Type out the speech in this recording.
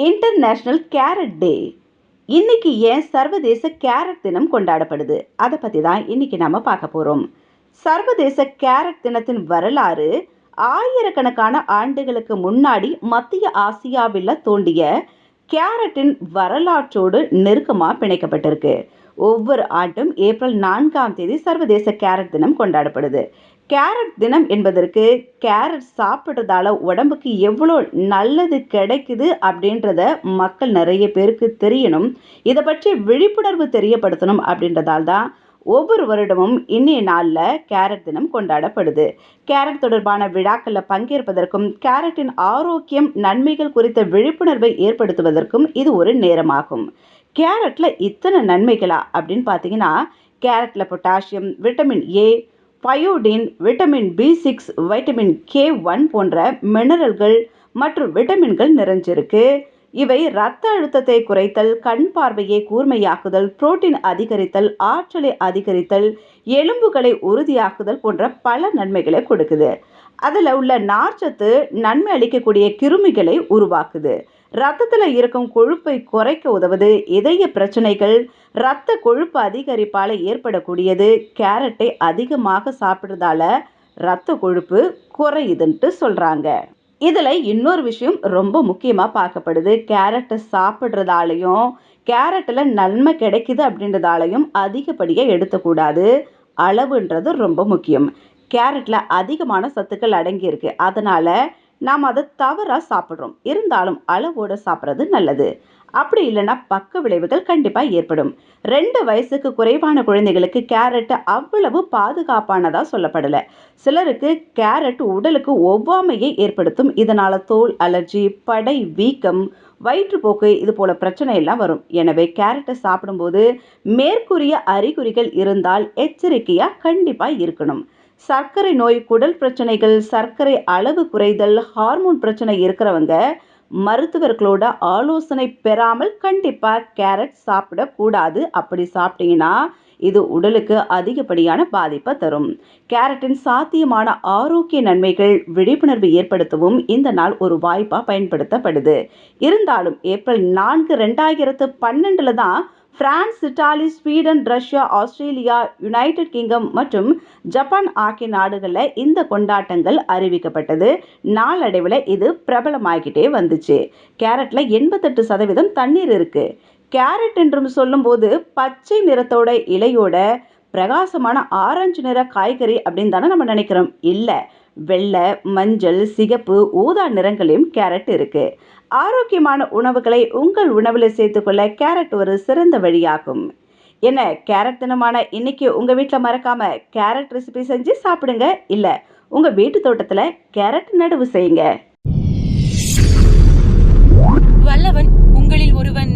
International carrot டே. இன்னைக்கு ஏன் சர்வதேச கேரட் தினம் கொண்டாடப்படுது, அதை பற்றி தான் இன்னைக்கு நாம பார்க்க போகிறோம். சர்வதேச கேரட் தினத்தின் வரலாறு ஆயிரக்கணக்கான ஆண்டுகளுக்கு முன்னாடி மத்திய ஆசியாவில் தோண்டிய கேரட்டின் வரலாற்றோடு நெருக்கமாக பிணைக்கப்பட்டிருக்கு. ஒவ்வொரு ஆண்டும் ஏப்ரல் 4ஆம் தேதி சர்வதேச கேரட் தினம் கொண்டாடப்படுது. கேரட் தினம் என்பதற்கு கேரட் சாப்பிட்றதால உடம்புக்கு எவ்வளோ நல்லது கிடைக்குது அப்படின்றத மக்கள் நிறைய பேருக்கு தெரியணும். இதை பற்றி விழிப்புணர்வு தெரியப்படுத்தணும் அப்படின்றதால தான் ஒவ்வொரு வருடமும் இன்னைய நாளில் கேரட் தினம் கொண்டாடப்படுது. கேரட் தொடர்பான விழாக்களில் பங்கேற்பதற்கும் கேரட்டின் ஆரோக்கியம் நன்மைகள் குறித்த விழிப்புணர்வை ஏற்படுத்துவதற்கும் இது ஒரு நேரமாகும். கேரட்ல இத்தனை நன்மைகளா அப்படின்னு பார்த்தீங்கன்னா, கேரட்ல potassium, vitamin A, biotin, vitamin பி6, வைட்டமின் K1 போன்ற மினரல்கள் மற்றும் விட்டமின்கள் நிறைஞ்சிருக்கு. இவை இரத்த அழுத்தத்தை குறைத்தல், கண் பார்வையை கூர்மையாக்குதல், புரோட்டீன் அதிகரித்தல், ஆற்றலை அதிகரித்தல், எலும்புகளை உறுதியாக்குதல் போன்ற பல நன்மைகளை கொடுக்குது. அதில் உள்ள நார்ச்சத்து நன்மை அளிக்கக்கூடிய கிருமிகளை உருவாக்குது. ரத்தத்தில் இருக்கும் கொழுப்பை குறைக்க உதவுது. இதய பிரச்சனைகள், இரத்த கொழுப்பு அதிகரிப்பால் ஏற்படக்கூடியது. கேரட்டை அதிகமாக சாப்பிட்றதால இரத்த கொழுப்பு குறையுதுன்ட்டு சொல்கிறாங்க. இதில் இன்னொரு விஷயம் ரொம்ப முக்கியமாக பார்க்கப்படுது. கேரட்டை சாப்பிட்றதாலையும் கேரட்டில் நன்மை கிடைக்குது அப்படின்றதாலையும் அதிகப்படியாக எடுத்துக்கூடாது. அளவுன்றது ரொம்ப முக்கியம். கேரட்டில் அதிகமான சத்துக்கள் அடங்கியிருக்கு. அதனால் நாம் அதை தவறாக சாப்பிட்றோம். இருந்தாலும் அளவோடு சாப்பிட்றது நல்லது. அப்படி இல்லைன்னா பக்க விளைவுகள் கண்டிப்பாக ஏற்படும். 2 வயசுக்கு குறைவான குழந்தைகளுக்கு கேரட் அவ்வளவு பாதுகாப்பானதாக சொல்லப்படலை. சிலருக்கு கேரட் உடலுக்கு ஒவ்வாமையை ஏற்படுத்தும். இதனால் தோல் அலர்ஜி, படை வீக்கம், வயிற்றுப்போக்கு இது போல பிரச்சனை எல்லாம் வரும். எனவே கேரட்டை சாப்பிடும்போது மேற்கூறிய அறிகுறிகள் இருந்தால் எச்சரிக்கையாக கண்டிப்பாக இருக்கணும். சர்க்கரை நோய், குடல் பிரச்சனைகள், சர்க்கரை அளவு குறைதல், ஹார்மோன் பிரச்சனை இருக்கிறவங்க மருத்துவர்களோட ஆலோசனை பெறாமல் கண்டிப்பாக கேரட் சாப்பிடக்கூடாது. அப்படி சாப்பிட்டீங்கன்னா இது உடலுக்கு அதிகப்படியான பாதிப்பை தரும். கேரட்டின் சாத்தியமான ஆரோக்கிய நன்மைகள் விழிப்புணர்வு ஏற்படுத்தவும் இந்த நாள் ஒரு வாய்ப்பாக பயன்படுத்தப்படுது. இருந்தாலும் ஏப்ரல் 4, 2012 தான் France, Italy, Sweden, Russia, Australia, United kingdom மற்றும் ஜப்பான் ஆகிய நாடுகளில் இந்த கொண்டாட்டங்கள் அறிவிக்கப்பட்டது. நாளடைவில் இது பிரபலமாகிட்டே வந்துச்சு. கேரட்டில் 88% தண்ணீர் இருக்கு. கேரட் என்றும் சொல்லும்போது பச்சை நிறத்தோட இலையோட பிரகாசமான ஆரஞ்சு நிற காய்கறி அப்படின்னு தானே நம்ம நினைக்கிறோம். இல்லை, வெள்ளை, மஞ்சள், சிகப்பு, ஊதா நிறங்களையும் கேரட் இருக்கு. ஆரோக்கியமான உணவுகளை உங்கள் உணவில் சேர்த்துக்கொள்ள கேரட் ஒரு சிறந்த வழியாகும். என்ன, கேரட் தினமான இன்னைக்கு உங்கள் வீட்டில் மறக்காம கேரட் ரெசிபி செஞ்சு சாப்பிடுங்க. இல்லை, உங்கள் வீட்டு தோட்டத்தில் கேரட் நடவு செய்யுங்க. வல்லவன் உங்களில் ஒருவன்.